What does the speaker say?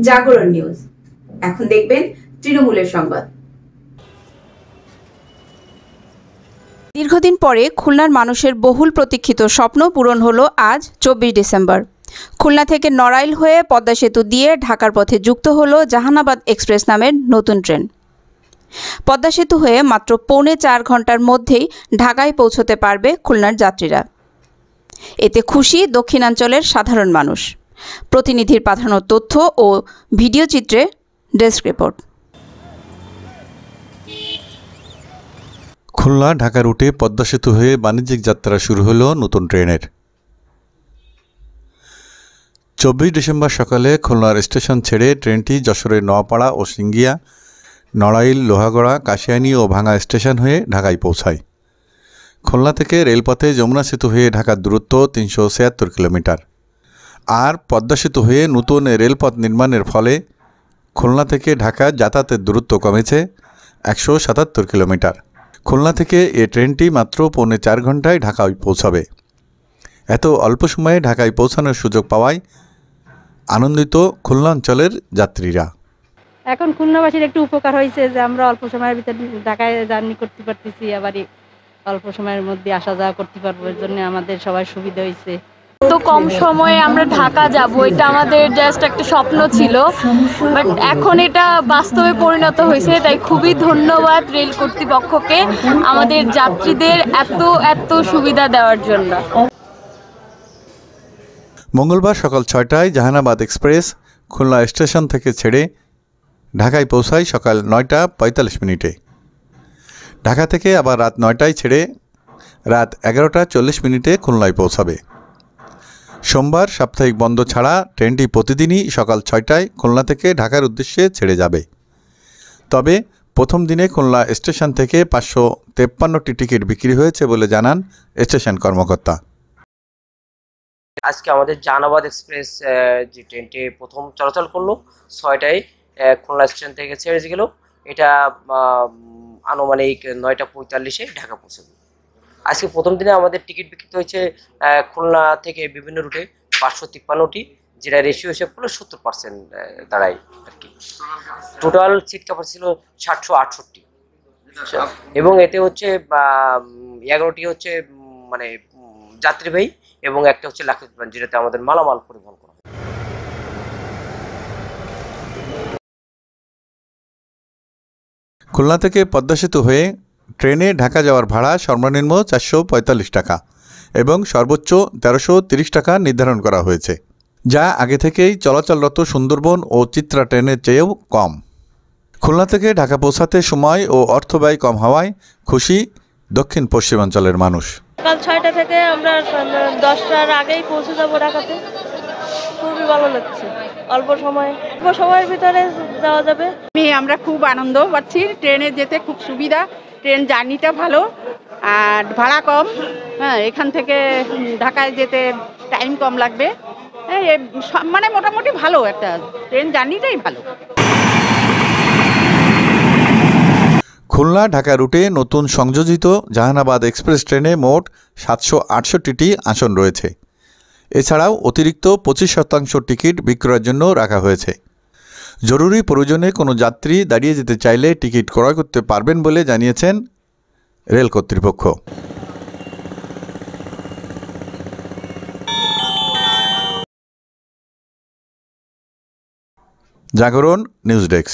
জাগরণ নিউজ। এখন দেখবেন তৃণমূলের সংবাদ। দীর্ঘদিন পরে খুলনার মানুষের বহুল প্রতীক্ষিত স্বপ্ন পূরণ হলো আজ 24 ডিসেম্বর। খুলনা থেকে নড়াইল হয়ে পদ্মা সেতু দিয়ে ঢাকার পথে যুক্ত হলো জাহানাবাদ এক্সপ্রেস নামের নতুন ট্রেন। পদ্মা সেতু হয়ে মাত্র 4.25 ঘন্টার মধ্যেই ঢাকায় পৌঁছতে পারবে খুলনার যাত্রীরা। এতে খুশি দক্ষিণাঞ্চলের সাধারণ মানুষ। প্রতিনিধির পাঠানো তথ্য ও ভিডিও চিত্রে ডেস্ক রিপোর্ট। খুলনা ঢাকা রুটে পদ্মা সেতু হয়ে বাণিজ্যিক যাত্রা শুরু হলো নতুন ট্রেনের। 24 ডিসেম্বর সকালে খুলনার স্টেশন ছেড়ে ট্রেনটি যশোরের নোয়াপাড়া ও সিঙ্গিয়া, নড়াইল, লোহাগড়া, কাশিয়ানী ও ভাঙা স্টেশন হয়ে ঢাকায় পৌঁছায়। খুলনা থেকে রেলপথে যমুনা সেতু হয়ে ঢাকার দূরত্ব 376 কিলোমিটার। আর পদ্মা সেতু হয়ে নতুন রেলপথ নির্মাণের ফলে খুলনা থেকে ঢাকা যাতায়াতের দূরত্ব কমেছে 177 কিলোমিটার। খুলনা থেকে এ ট্রেনটি মাত্র 4.25 ঘন্টায় ঢাকায় পৌঁছাবে। এত অল্প সময়ে ঢাকায় পৌঁছানোর সুযোগ পাওয়ায় আনন্দিত খুলনা অঞ্চলের যাত্রীরা। এখন খুলনাবাসীর একটু উপকার হয়েছে যে আমরা অল্প সময়ের ভিতরে ঢাকায় জার্নি করতে পারতেছি, আবারই অল্প সময়ের মধ্যে আসা যাওয়া করতে পারবো। এর জন্য আমাদের সবার সুবিধা হয়েছে। তো কম সময়ে আমরা ঢাকা যাব, এটা আমাদের জাস্ট একটা স্বপ্ন ছিল, বাট এখন এটা বাস্তবে পরিণত হয়েছে। তাই খুবই ধন্যবাদ রেল কর্তৃপক্ষকে আমাদের যাত্রীদের এত সুবিধা দেওয়ার জন্য। মঙ্গলবার সকাল 6টায় জাহানাবাদ এক্সপ্রেস খুলনা স্টেশন থেকে ছেড়ে ঢাকায় পৌঁছায় সকাল 9:45। ঢাকা থেকে আবার রাত 9টায় ছেড়ে রাত 11:40 খুলনায় পৌঁছাবে। সোমবার সাপ্তাহিক বন্ধ ছাড়া ট্রেনটি প্রতিদিনই সকাল 6টায় খুলনা থেকে ঢাকার উদ্দেশ্যে ছেড়ে যাবে। তবে প্রথম দিনে খুলনা স্টেশন থেকে 553টি টিকিট বিক্রি হয়েছে বলে জানান স্টেশন কর্মকর্তা। আজকে আমাদের জাহানাবাদ এক্সপ্রেস যে ট্রেনটি প্রথম চলাচল করলো 6টায় খুলনা স্টেশন থেকে ছেড়ে গেল। এটা আনুমানিক 9:45 ঢাকা পৌঁছাবে। আজকে প্রথম দিনে আমাদের টিকিট বিক্রি হয়েছে খুলনা থেকে বিভিন্ন রুটে 553টি, যেটা রেশিও হিসেবে করলে 70% দাঁড়ায় আর কি। টোটাল সিট কাভার ছিল 768, এবং এতে হচ্ছে 11টি হচ্ছে মানে যাত্রীবাহী এবং একটা হচ্ছে লাক্ষিত বিমান, যেটাতে আমাদের মালামাল পরিবহন করা। খুলনা থেকে পদ্মা সেতু হয়ে ট্রেনে ঢাকা যাওয়ার ভাড়া সর্বনিম্ন 445 টাকা এবং সর্বোচ্চ 1330 টাকা নির্ধারণ করা হয়েছে, যা আগে থেকেই চলাচলরত সুন্দরবন ও চিত্রা ট্রেনের চেয়েও কম। খুলনা থেকে ঢাকা পৌঁছাতে সময় ও অর্থ ব্যয় কম হওয়ায় খুশি দক্ষিণ পশ্চিমাঞ্চলের মানুষ। সকাল 6টা থেকে আমরা 10টার আগেই পৌঁছে যাবো ঢাকাতে। খুবই ভালো লাগছে, অল্প সময়ের ভিতরে যাওয়া যাবে। আমরা খুব আনন্দ পাচ্ছি, ট্রেনে যেতে খুব সুবিধা, ট্রেন জার্নিটা ভালো আর ভাড়া কম। এখান থেকে ঢাকায় যেতে টাইম কম লাগবে, মানে মোটামুটি ভালো একটা ট্রেন জার্নিটাই ভালো। খুলনা ঢাকা রুটে নতুন সংযোজিত জাহানাবাদ এক্সপ্রেস ট্রেনে মোট 768টি আসন রয়েছে। এছাড়াও অতিরিক্ত 25% টিকিট বিক্রয়ের জন্য রাখা হয়েছে। জরুরি প্রয়োজনে কোনো যাত্রী দাঁড়িয়ে যেতে চাইলে টিকিট ক্রয় করতে পারবেন বলে জানিয়েছেন রেল কর্তৃপক্ষ। জাগরণ নিউজ ডেস্ক।